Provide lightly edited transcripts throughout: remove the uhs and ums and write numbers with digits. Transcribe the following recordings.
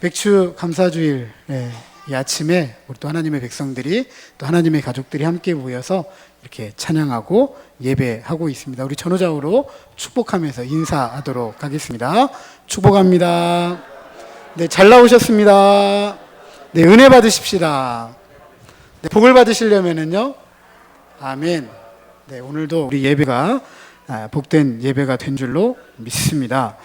백주 감사주일 이 아침에 우리 또 하나님의 백성들이 또 하나님의 가족들이 함께 모여서 이렇게 찬양하고 예배하고 있습니다. 우리 전후좌우로 축복하면서 인사하도록 하겠습니다. 축복합니다. 네, 잘 나오셨습니다. 네, 은혜 받으십시다. 네, 복을 받으시려면은요, 아멘. 네, 오늘도 우리 예배가 복된 예배가 된 줄로 믿습니다.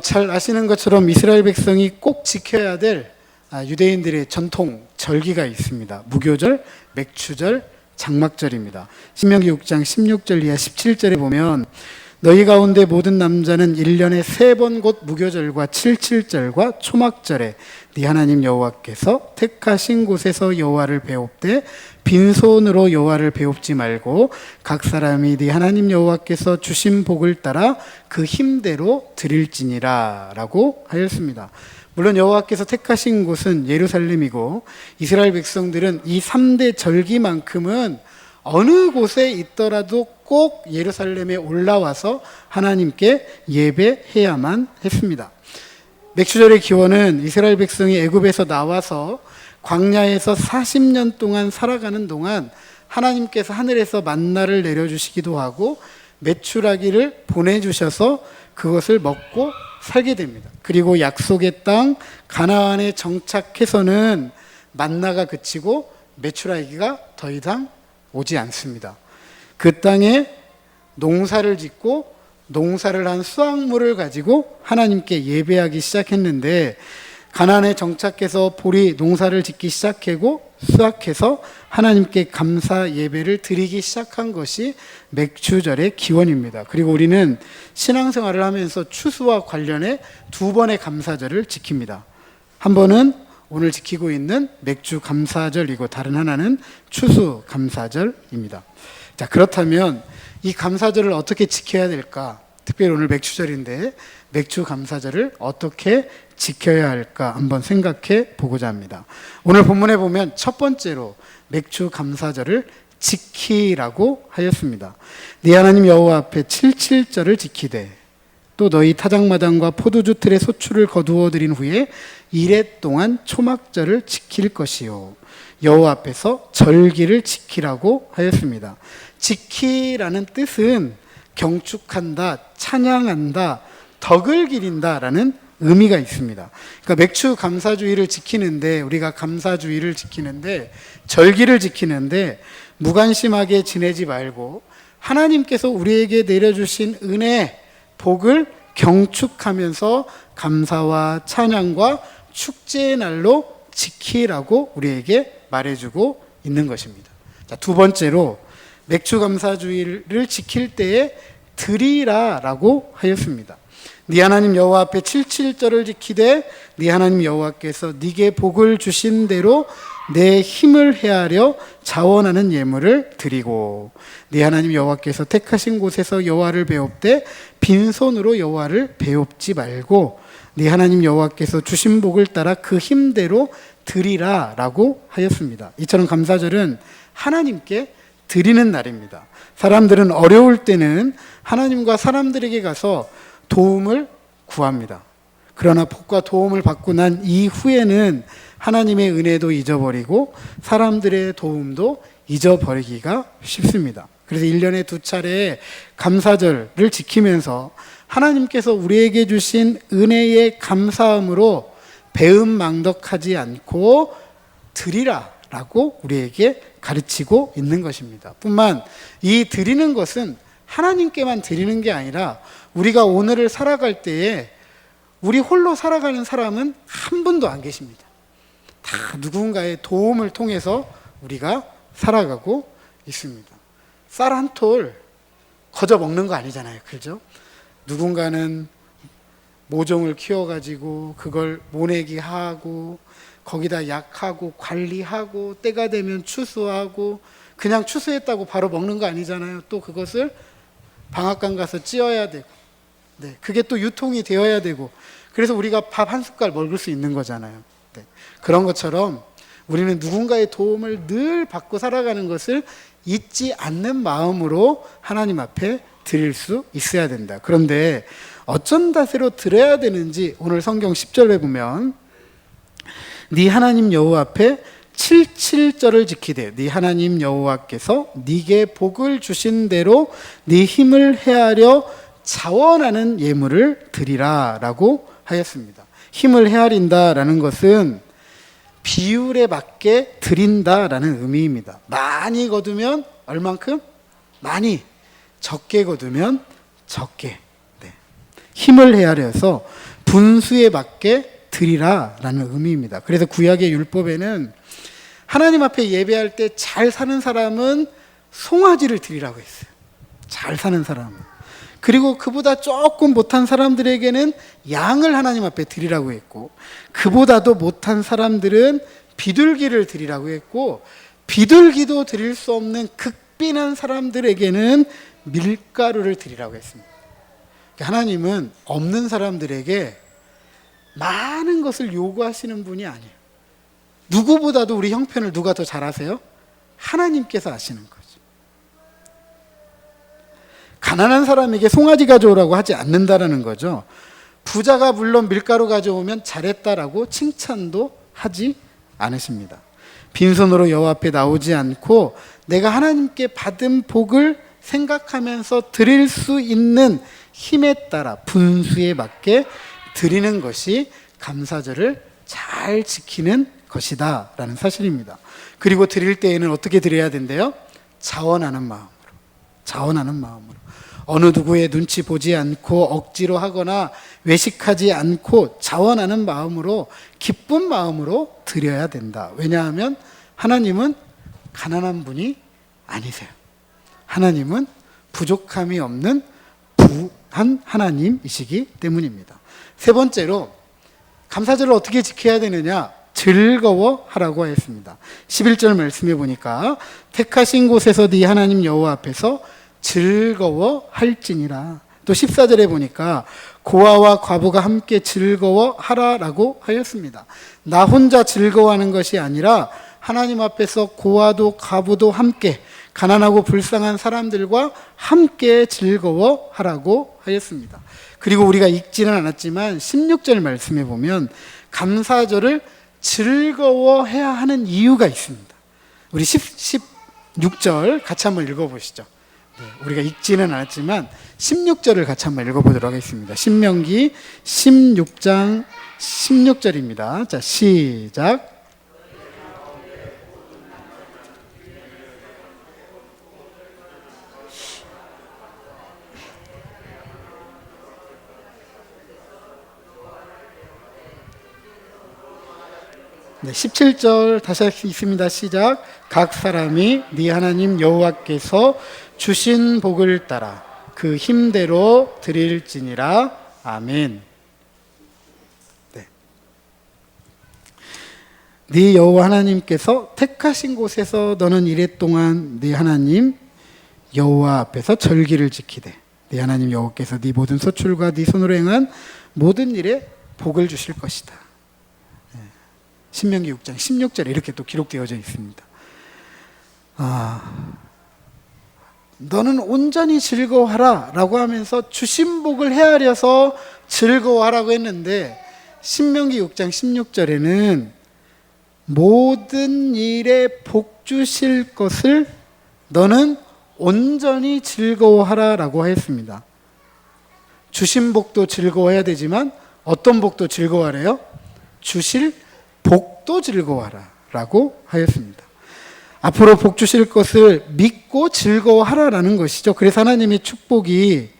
잘 아시는 것처럼 이스라엘 백성이 꼭 지켜야 될 유대인들의 전통 절기가 있습니다. 무교절, 맥추절, 장막절입니다. 신명기 6장 16절 이하 17절에 보면 너희 가운데 모든 남자는 1년에 3번 곧 무교절과 칠칠절과 초막절에 네 하나님 여호와께서 택하신 곳에서 여호와를 배웁되 빈손으로 여호와를 배웁지 말고 각 사람이 네 하나님 여호와께서 주신 복을 따라 그 힘대로 드릴지니라 라고 하였습니다. 물론 여호와께서 택하신 곳은 예루살렘이고 이스라엘 백성들은 이 3대 절기만큼은 어느 곳에 있더라도 꼭 예루살렘에 올라와서 하나님께 예배해야만 했습니다. 맥추절의 기원은 이스라엘 백성이 애굽에서 나와서 광야에서 40년 동안 살아가는 동안 하나님께서 하늘에서 만나를 내려주시기도 하고 메추라기를 보내주셔서 그것을 먹고 살게 됩니다. 그리고 약속의 땅 가나안에 정착해서는 만나가 그치고 메추라기가 더 이상 오지 않습니다. 그 땅에 농사를 짓고 농사를 한 수확물을 가지고 하나님께 예배하기 시작했는데 가나안에 정착해서 볼이 농사를 짓기 시작하고 수확해서 하나님께 감사 예배를 드리기 시작한 것이 맥추절의 기원입니다. 그리고 우리는 신앙생활을 하면서 추수와 관련해 2번의 감사절을 지킵니다. 한 번은 오늘 지키고 있는 맥주 감사절이고 다른 하나는 추수 감사절입니다. 자, 그렇다면 이 감사절을 어떻게 지켜야 될까? 특별히 오늘 맥추절인데 맥주 감사절을 어떻게 지켜야 할까 한번 생각해 보고자 합니다. 오늘 본문에 보면 첫 번째로 맥주 감사절을 지키라고 하였습니다. 네 하나님 여호와 앞에 칠칠절을 지키되 또 너희 타작마당과 포도주 틀의 소출을 거두어 드린 후에 이레 동안 초막절을 지킬 것이요 여호와 앞에서 절기를 지키라고 하였습니다. 지키라는 뜻은 경축한다, 찬양한다, 덕을 기린다라는 의미가 있습니다. 그러니까 맥추 감사주의를 지키는데 우리가 감사주의를 지키는데 절기를 지키는데 무관심하게 지내지 말고 하나님께서 우리에게 내려주신 은혜, 복을 경축하면서 감사와 찬양과 축제의 날로 지키라고 우리에게 말해주고 있는 것입니다. 자, 두 번째로 맥추 감사주의를 지킬 때에 드리라라고 하였습니다. 네 하나님 여호와 앞에 칠칠절을 지키되 네 하나님 여호와께서 네게 복을 주신 대로 내 힘을 헤아려 자원하는 예물을 드리고 네 하나님 여호와께서 택하신 곳에서 여호와를 배웁되 빈손으로 여호와를 배웁지 말고 네 하나님 여호와께서 주신 복을 따라 그 힘대로 드리라라고 하였습니다. 이처럼 감사절은 하나님께 드리는 날입니다. 사람들은 어려울 때는 하나님과 사람들에게 가서 도움을 구합니다. 그러나 복과 도움을 받고 난 이후에는 하나님의 은혜도 잊어버리고 사람들의 도움도 잊어버리기가 쉽습니다. 그래서 1년에 2차례 감사절을 지키면서 하나님께서 우리에게 주신 은혜의 감사함으로 배은망덕하지 않고 드리라라고 우리에게 가르치고 있는 것입니다. 뿐만 이 드리는 것은 하나님께만 드리는 게 아니라 우리가 오늘을 살아갈 때에 우리 홀로 살아가는 사람은 한 분도 안 계십니다. 다 누군가의 도움을 통해서 우리가 살아가고 있습니다. 쌀 한 톨 거저 먹는 거 아니잖아요. 그죠? 누군가는 모종을 키워가지고 그걸 모내기 하고 거기다 약하고 관리하고 때가 되면 추수하고 그냥 추수했다고 바로 먹는 거 아니잖아요. 또 그것을 방앗간 가서 찧어야 되고 네, 그게 또 유통이 되어야 되고 그래서 우리가 밥 한 숟갈 먹을 수 있는 거잖아요. 네, 그런 것처럼 우리는 누군가의 도움을 늘 받고 살아가는 것을 잊지 않는 마음으로 하나님 앞에 드릴 수 있어야 된다. 그런데 어쩐 다세로 드려야 되는지 오늘 성경 10절에 보면 네 하나님 여호와 앞에 77절을 지키되 네 하나님 여호와께서 네게 복을 주신 대로 네 힘을 헤아려 자원하는 예물을 드리라 라고 하였습니다. 힘을 헤아린다라는 것은 비율에 맞게 드린다라는 의미입니다. 많이 거두면 얼만큼? 많이. 적게 거두면 적게. 네. 힘을 헤아려서 분수에 맞게 드리라라는 의미입니다. 그래서 구약의 율법에는 하나님 앞에 예배할 때 잘 사는 사람은 송아지를 드리라고 했어요. 잘 사는 사람은. 그리고 그보다 조금 못한 사람들에게는 양을 하나님 앞에 드리라고 했고, 그보다도 못한 사람들은 비둘기를 드리라고 했고, 비둘기도 드릴 수 없는 극빈한 사람들에게는 밀가루를 드리라고 했습니다. 하나님은 없는 사람들에게 많은 것을 요구하시는 분이 아니에요. 누구보다도 우리 형편을 누가 더 잘 아세요? 하나님께서 아시는 거죠. 가난한 사람에게 송아지 가져오라고 하지 않는다라는 거죠. 부자가 물론 밀가루 가져오면 잘했다라고 칭찬도 하지 않으십니다. 빈손으로 여호와 앞에 나오지 않고 내가 하나님께 받은 복을 생각하면서 드릴 수 있는 힘에 따라 분수에 맞게 드리는 것이 감사절을 잘 지키는 것이다 라는 사실입니다. 그리고 드릴 때에는 어떻게 드려야 된대요? 자원하는 마음으로. 자원하는 마음으로. 어느 누구의 눈치 보지 않고 억지로 하거나 외식하지 않고 자원하는 마음으로, 기쁜 마음으로 드려야 된다. 왜냐하면 하나님은 가난한 분이 아니세요. 하나님은 부족함이 없는 부한 하나님이시기 때문입니다. 세 번째로 감사절을 어떻게 지켜야 되느냐? 즐거워하라고 했습니다. 11절 말씀해 보니까 택하신 곳에서 네 하나님 여호와 앞에서 즐거워할지니라. 또 14절에 보니까 고아와 과부가 함께 즐거워하라라고 하였습니다. 나 혼자 즐거워하는 것이 아니라 하나님 앞에서 고아도 과부도 함께, 가난하고 불쌍한 사람들과 함께 즐거워하라고 하였습니다. 그리고 우리가 읽지는 않았지만 16절 말씀에 보면 감사절을 즐거워해야 하는 이유가 있습니다. 우리 16절 같이 한번 읽어보시죠. 네, 우리가 읽지는 않았지만 16절을 같이 한번 읽어보도록 하겠습니다. 신명기 16장 16절입니다. 자, 시작. 네, 17절 다시 할 수 있습니다. 시작. 각 사람이 네 하나님 여호와께서 주신 복을 따라 그 힘대로 드릴지니라. 아멘. 네. 네 여호와 하나님께서 택하신 곳에서 너는 이랫동안 네 하나님 여호와 앞에서 절기를 지키되 네 하나님 여호와께서 네 모든 소출과 네 손으로 행한 모든 일에 복을 주실 것이다. 신명기 6장 16절에 이렇게 또 기록되어져 있습니다. 너는 온전히 즐거워하라 라고 하면서 주신 복을 헤아려서 즐거워하라고 했는데 신명기 6장 16절에는 모든 일에 복 주실 것을 너는 온전히 즐거워하라 라고 하였습니다. 주신 복도 즐거워해야 되지만 어떤 복도 즐거워하래요? 주실 복도 즐거워하라 라고 하였습니다. 앞으로 복 주실 것을 믿고 즐거워하라라는 것이죠. 그래서 하나님의 축복이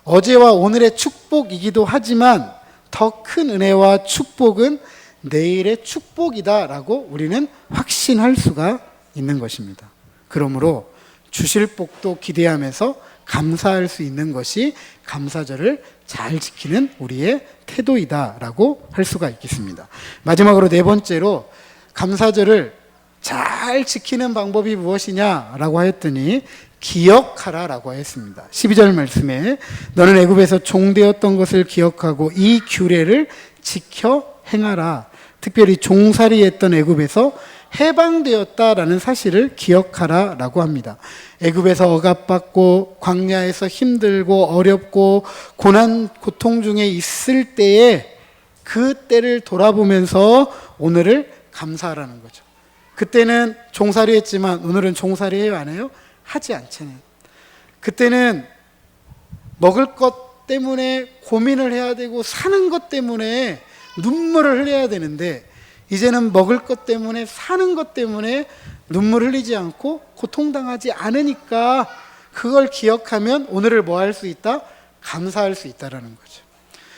어제와 오늘의 축복이기도 하지만 더 큰 은혜와 축복은 내일의 축복이다 라고 우리는 확신할 수가 있는 것입니다. 그러므로 주실 복도 기대하면서 감사할 수 있는 것이 감사절을 잘 지키는 우리의 태도이다 라고 할 수가 있겠습니다. 마지막으로 네 번째로 감사절을 잘 지키는 방법이 무엇이냐 라고 하였더니 기억하라 라고 했습니다. 12절 말씀에 너는 애굽에서 종되었던 것을 기억하고 이 규례를 지켜 행하라. 특별히 종살이했던 애굽에서 해방되었다라는 사실을 기억하라 라고 합니다. 애굽에서 억압받고 광야에서 힘들고 어렵고 고난 고통 중에 있을 때에 그때를 돌아보면서 오늘을 감사하라는 거죠. 그때는 종살이 했지만 오늘은 종살이 해요, 안 해요? 하지 않잖아요. 그때는 먹을 것 때문에 고민을 해야 되고 사는 것 때문에 눈물을 흘려야 되는데 이제는 먹을 것 때문에 사는 것 때문에 눈물 흘리지 않고 고통당하지 않으니까 그걸 기억하면 오늘을 뭐 할 수 있다? 감사할 수 있다라는 거죠.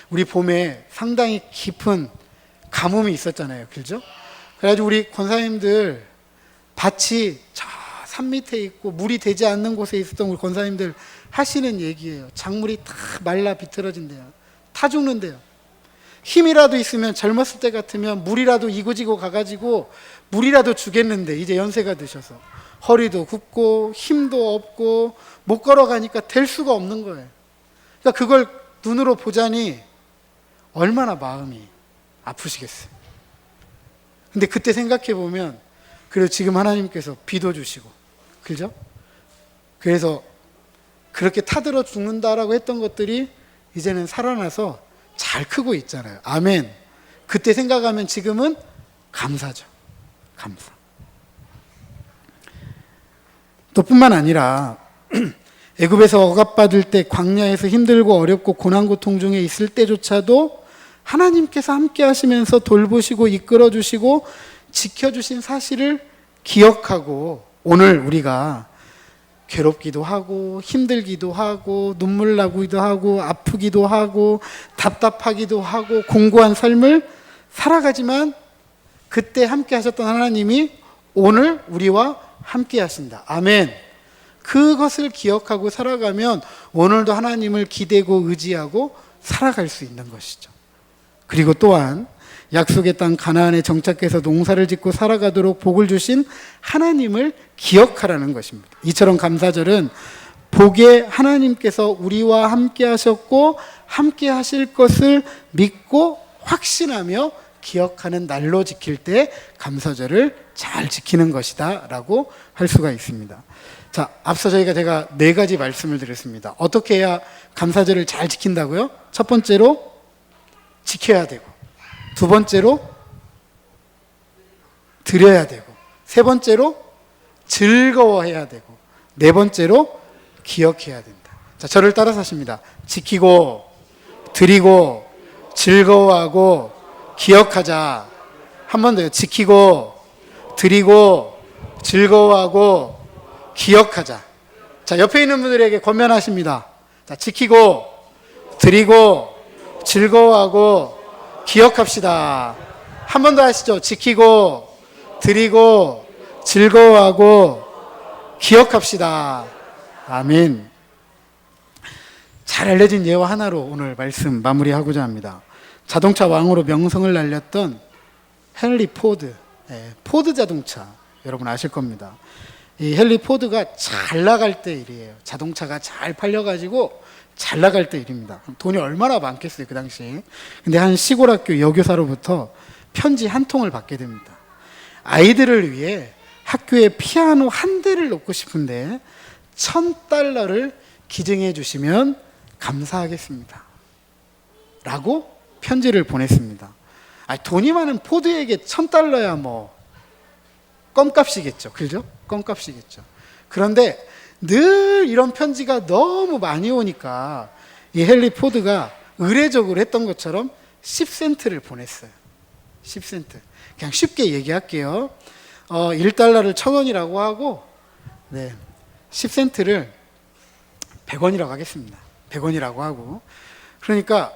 우리 봄에 상당히 깊은 가뭄이 있었잖아요. 그죠? 그래가지고 우리 권사님들 밭이 저 산 밑에 있고 물이 되지 않는 곳에 있었던 우리 권사님들 하시는 얘기예요. 작물이 다 말라 비틀어진대요. 타 죽는데요. 힘이라도 있으면 젊었을 때 같으면 물이라도 이고지고 가가지고 물이라도 주겠는데 이제 연세가 드셔서 허리도 굽고 힘도 없고 못 걸어가니까 될 수가 없는 거예요. 그러니까 그걸 눈으로 보자니 얼마나 마음이 아프시겠어요. 근데 그때 생각해 보면 그래도 지금 하나님께서 비도 주시고 그죠? 그래서 그렇게 타들어 죽는다라고 했던 것들이 이제는 살아나서 잘 크고 있잖아요. 아멘. 그때 생각하면 지금은 감사죠. 감사. 또 뿐만 아니라 애굽에서 억압받을 때 광야에서 힘들고 어렵고 고난 고통 중에 있을 때조차도 하나님께서 함께 하시면서 돌보시고 이끌어 주시고 지켜주신 사실을 기억하고 오늘 우리가 괴롭기도 하고 힘들기도 하고 눈물 나기도 하고 아프기도 하고 답답하기도 하고 공고한 삶을 살아가지만 그때 함께 하셨던 하나님이 오늘 우리와 함께 하신다. 아멘. 그것을 기억하고 살아가면 오늘도 하나님을 기대고 의지하고 살아갈 수 있는 것이죠. 그리고 또한 약속의 땅 가나안에 정착해서 농사를 짓고 살아가도록 복을 주신 하나님을 기억하라는 것입니다. 이처럼 감사절은 복의 하나님께서 우리와 함께 하셨고 함께 하실 것을 믿고 확신하며 기억하는 날로 지킬 때 감사절을 잘 지키는 것이다 라고 할 수가 있습니다. 자, 앞서 제가 4가지 말씀을 드렸습니다. 어떻게 해야 감사절을 잘 지킨다고요? 첫 번째로 지켜야 되고, 두 번째로 드려야 되고, 세 번째로 즐거워해야 되고, 네 번째로 기억해야 된다. 자, 저를 따라서 하십니다. 지키고, 드리고, 즐거워하고, 기억하자. 한 번 더요. 지키고, 드리고, 즐거워하고, 기억하자. 자, 옆에 있는 분들에게 권면하십니다. 자, 지키고, 드리고, 즐거워하고, 기억합시다. 한 번 더 하시죠. 지키고, 드리고, 즐거워하고, 기억합시다. 아멘. 잘 알려진 예화 하나로 오늘 말씀 마무리하고자 합니다. 자동차 왕으로 명성을 날렸던 헨리 포드, 포드 자동차 여러분 아실 겁니다. 이 헨리 포드가 잘 나갈 때 일이에요. 자동차가 잘 팔려가지고 잘 나갈 때 일입니다. 돈이 얼마나 많겠어요, 그 당시에. 근데 한 시골 학교 여교사로부터 편지 한 통을 받게 됩니다. 아이들을 위해 학교에 피아노 한 대를 놓고 싶은데 $1,000를 기증해 주시면 감사하겠습니다. 라고 편지를 보냈습니다. 돈이 많은 포드에게 $1,000야 뭐 껌값이겠죠. 그죠? 껌값이겠죠. 그런데 늘 이런 편지가 너무 많이 오니까 이 헨리 포드가 의례적으로 했던 것처럼 10센트를 보냈어요. 10센트. 그냥 쉽게 얘기할게요. $1를 1,000원이라고 하고, 네, 10센트를 100원이라고 하겠습니다. 100원이라고 하고. 그러니까,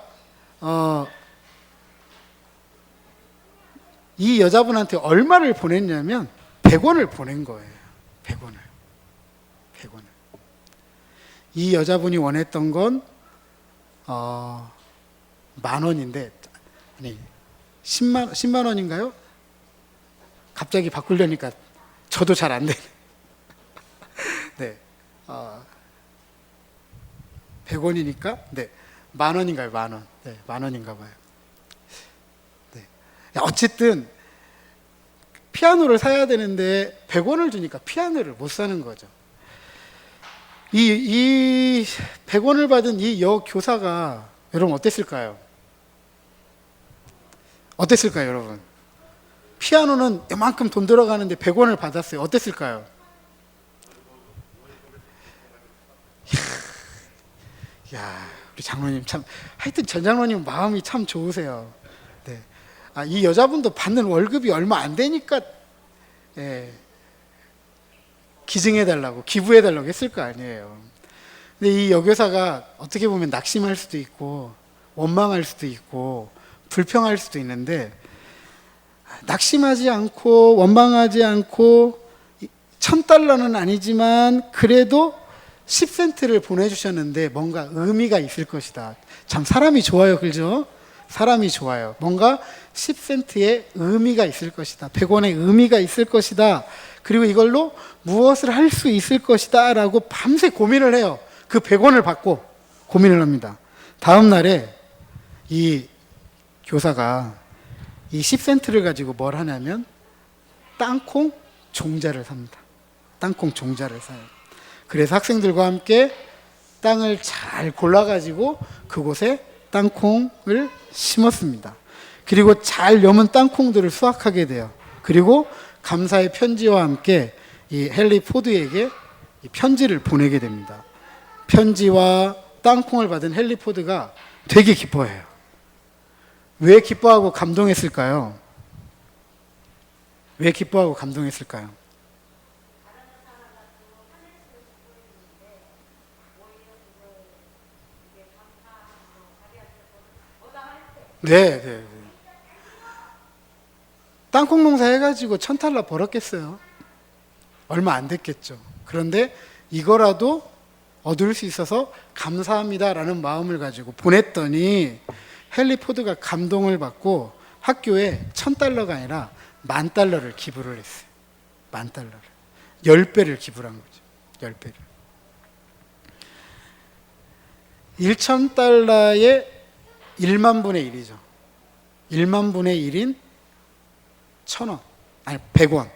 이 여자분한테 얼마를 보냈냐면 100원을 보낸 거예요. 100원을. 이 여자분이 원했던 건 10,000원인데 아니 10만 원인가요? 갑자기 바꾸려니까 저도 잘 안 되네. 네, 100원이니까 네, 10,000원인가요? 10,000원. 네, 10,000원인가 봐요. 네, 어쨌든 피아노를 사야 되는데 100원을 주니까 피아노를 못 사는 거죠. 이 100원을 받은 이 여교사가 여러분 어땠을까요? 어땠을까요, 여러분? 피아노는 이만큼 돈 들어가는데 100원을 받았어요. 어땠을까요? 야, 우리 장로님 참, 하여튼 전 장로님 마음이 참 좋으세요. 네. 아, 이 여자분도 받는 월급이 얼마 안 되니까, 예, 기증해달라고, 기부해달라고 했을 거 아니에요. 근데 이 여교사가 어떻게 보면 낙심할 수도 있고, 원망할 수도 있고, 불평할 수도 있는데, 낙심하지 않고, 원망하지 않고, 1,000달러는 아니지만, 그래도 10센트를 보내주셨는데 뭔가 의미가 있을 것이다. 참 사람이 좋아요, 그죠? 사람이 좋아요. 뭔가 10센트의 의미가 있을 것이다. 100원의 의미가 있을 것이다. 그리고 이걸로 무엇을 할 수 있을 것이다 라고 밤새 고민을 해요. 그 100원을 받고 고민을 합니다. 다음 날에 이 교사가 이 10센트를 가지고 뭘 하냐면 땅콩 종자를 삽니다. 땅콩 종자를 사요. 그래서 학생들과 함께 땅을 잘 골라가지고 그곳에 땅콩을 심었습니다. 그리고 잘 여문 땅콩들을 수확하게 돼요. 그리고 감사의 편지와 함께 이 헨리 포드에게 이 편지를 보내게 됩니다. 편지와 땅콩을 받은 헨리 포드가 되게 기뻐해요. 왜 기뻐하고 감동했을까요? 왜 기뻐하고 감동했을까요? 네, 네, 네. 땅콩 농사 해가지고 1,000달러 벌었겠어요. 얼마 안 됐겠죠. 그런데 이거라도 얻을 수 있어서 감사합니다라는 마음을 가지고 보냈더니 헨리 포드가 감동을 받고 학교에 1,000달러가 아니라 10,000달러를 기부를 했어요. 10,000달러를. 10배를 기부를 한 거죠. 10배를. 1,000달러의 1만 분의 1이죠. 1만 분의 1인 1,000원, 아니 100원.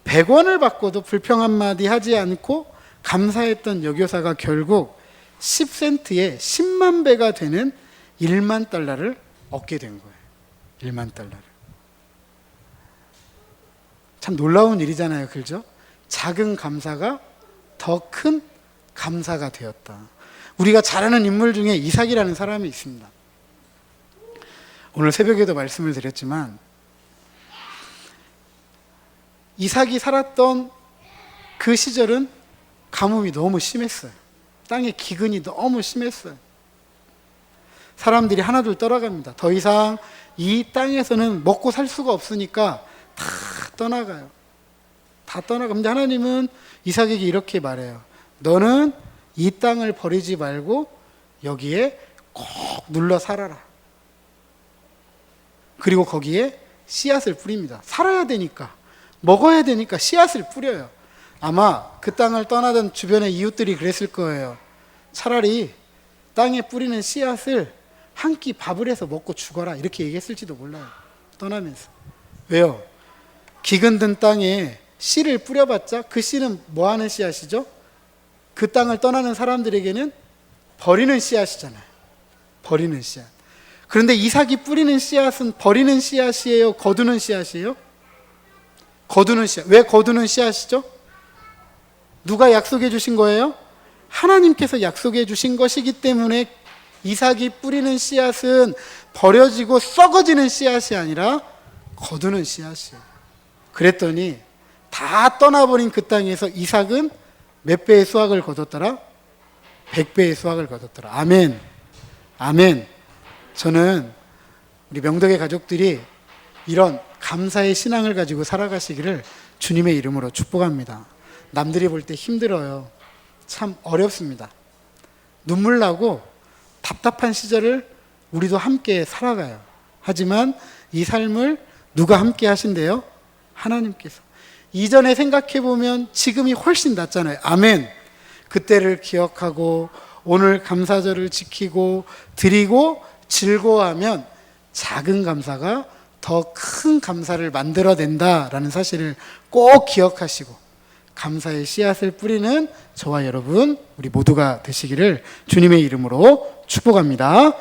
100원을 받고도 불평 한마디 하지 않고 감사했던 여교사가 결국 10센트에 10만 배가 되는 1만 달러를 얻게 된 거예요. 1만 달러를. 참 놀라운 일이잖아요. 그죠? 작은 감사가 더 큰 감사가 되었다. 우리가 잘 아는 인물 중에 이삭이라는 사람이 있습니다. 오늘 새벽에도 말씀을 드렸지만 이삭이 살았던 그 시절은 가뭄이 너무 심했어요. 땅의 기근이 너무 심했어요. 사람들이 하나둘 떠나갑니다. 더 이상 이 땅에서는 먹고 살 수가 없으니까 다 떠나가요. 다 떠나가. 근데 하나님은 이삭에게 이렇게 말해요. 너는 이 땅을 버리지 말고 여기에 꼭 눌러 살아라. 그리고 거기에 씨앗을 뿌립니다. 살아야 되니까, 먹어야 되니까 씨앗을 뿌려요. 아마 그 땅을 떠나던 주변의 이웃들이 그랬을 거예요. 차라리 땅에 뿌리는 씨앗을 한 끼 밥을 해서 먹고 죽어라 이렇게 얘기했을지도 몰라요. 떠나면서. 왜요? 기근든 땅에 씨를 뿌려봤자 그 씨는 뭐 하는 씨앗이죠? 그 땅을 떠나는 사람들에게는 버리는 씨앗이잖아요. 버리는 씨앗. 그런데 이삭이 뿌리는 씨앗은 버리는 씨앗이에요? 거두는 씨앗이에요? 거두는 씨앗. 왜 거두는 씨앗이죠? 누가 약속해 주신 거예요? 하나님께서 약속해 주신 것이기 때문에 이삭이 뿌리는 씨앗은 버려지고 썩어지는 씨앗이 아니라 거두는 씨앗이에요. 그랬더니 다 떠나버린 그 땅에서 이삭은 몇 배의 수확을 거뒀더라? 100배의 수확을 거뒀더라. 아멘. 아멘. 저는 우리 명덕의 가족들이 이런 감사의 신앙을 가지고 살아가시기를 주님의 이름으로 축복합니다. 남들이 볼 때 힘들어요. 참 어렵습니다. 눈물 나고 답답한 시절을 우리도 함께 살아가요. 하지만 이 삶을 누가 함께 하신대요? 하나님께서. 이전에 생각해보면 지금이 훨씬 낫잖아요. 아멘. 그때를 기억하고 오늘 감사절을 지키고 드리고 즐거워하면 작은 감사가 더 큰 감사를 만들어낸다라는 사실을 꼭 기억하시고 감사의 씨앗을 뿌리는 저와 여러분 우리 모두가 되시기를 주님의 이름으로 축복합니다.